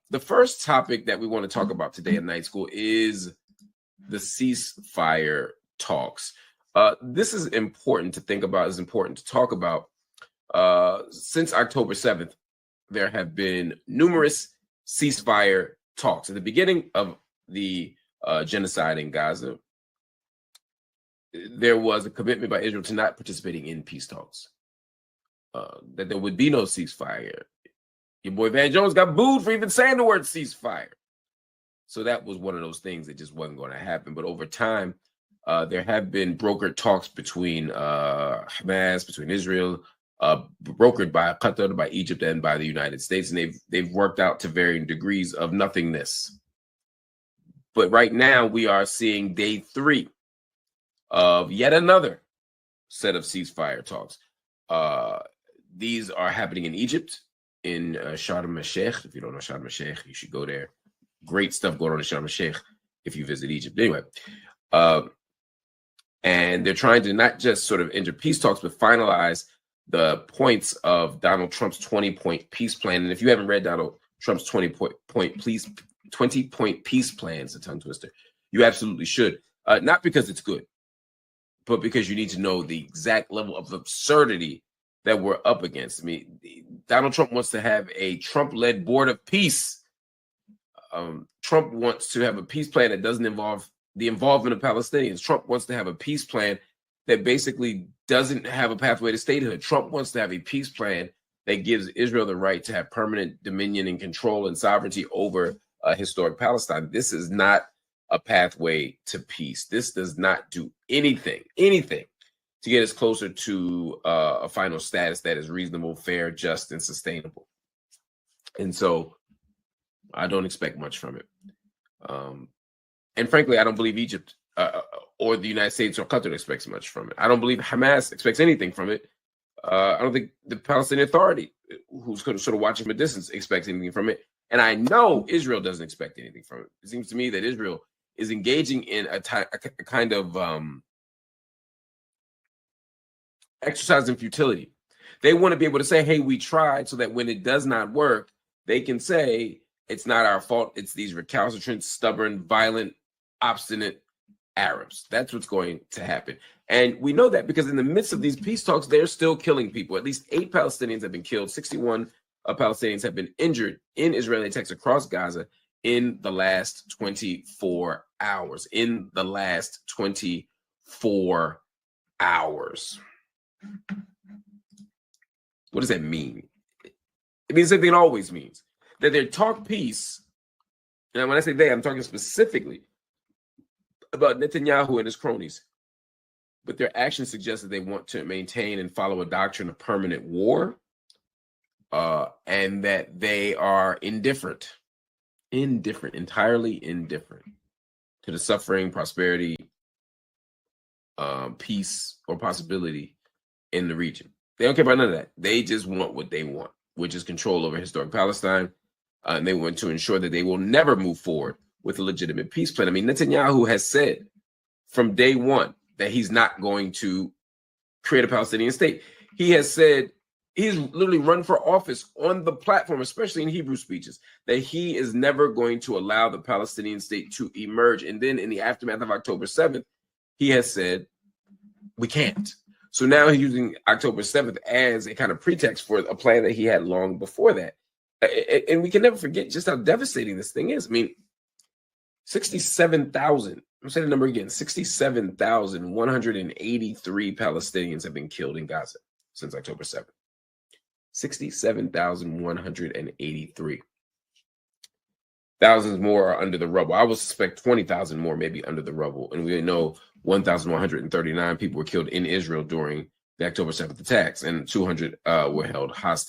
The first topic that we want to talk about today at Night School is the ceasefire talks. This is important to think about, is important to talk about. Since October 7th, there have been numerous ceasefire talks. At the beginning of the genocide in Gaza, there was a commitment by Israel to not participating in peace talks, that there would be no ceasefire. Your boy Van Jones got booed for even saying the word ceasefire. So that was one of those things that just wasn't going to happen. But over time, there have been brokered talks between Hamas, between Israel, brokered by Qatar, by Egypt, and by the United States. And they've worked out to varying degrees of nothingness. But right now, we are seeing day 3 of yet another set of ceasefire talks. These are happening in Egypt, in Sharm el-Sheikh. If you don't know Sharm el-Sheikh, you should go there. Great stuff going on in Sharm el-Sheikh if you visit Egypt. Anyway, and they're trying to not just sort of enter peace talks, but finalize the points of Donald Trump's 20-point peace plan. And if you haven't read Donald Trump's 20-point peace plan, it's a tongue twister, you absolutely should. Not because it's good, but because you need to know the exact level of absurdity that we're up against. I mean, Donald Trump wants to have a Trump-led board of peace. Trump wants to have a peace plan that doesn't involve the involvement of Palestinians. Trump wants to have a peace plan that basically doesn't have a pathway to statehood. Trump wants to have a peace plan that gives Israel the right to have permanent dominion and control and sovereignty over historic Palestine. This is not a pathway to peace. This does not do anything to get us closer to a final status that is reasonable, fair, just, and sustainable. And so I don't expect much from it. And frankly, I don't believe Egypt or the United States or Qatar expects much from it. I don't believe Hamas expects anything from it. I don't think the Palestinian Authority, who's sort of watching from a distance, expects anything from it. And I know Israel doesn't expect anything from it. It seems to me that Israel is engaging in a kind of exercise in futility. They want to be able to say, hey, we tried, so that when it does not work, they can say, it's not our fault. It's these recalcitrant, stubborn, violent, obstinate Arabs. That's what's going to happen. And we know that because in the midst of these peace talks, they're still killing people. At least 8 Palestinians have been killed. 61 Palestinians have been injured in Israeli attacks across Gaza in the last 24 hours. In the last 24 hours. What does that mean? It means something it always means. That they talk peace, and when I say they, I'm talking specifically about Netanyahu and his cronies, but their actions suggest that they want to maintain and follow a doctrine of permanent war, and that they are entirely indifferent to the suffering, prosperity, peace, or possibility in the region. They don't care about none of that. They just want what they want, which is control over historic Palestine. And they want to ensure that they will never move forward with a legitimate peace plan. I mean, Netanyahu has said from day one that he's not going to create a Palestinian state. He has said, he's literally run for office on the platform, especially in Hebrew speeches, that he is never going to allow the Palestinian state to emerge. And then in the aftermath of October 7th, he has said, we can't. So now he's using October 7th as a kind of pretext for a plan that he had long before that. And we can never forget just how devastating this thing is. I mean, 67,000, I'm saying the number again, 67,183 Palestinians have been killed in Gaza since October 7th. 67,183. Thousands more are under the rubble. I would suspect 20,000 more may be under the rubble. And we know 1,139 people were killed in Israel during the October 7th attacks, and 200 were held hostage.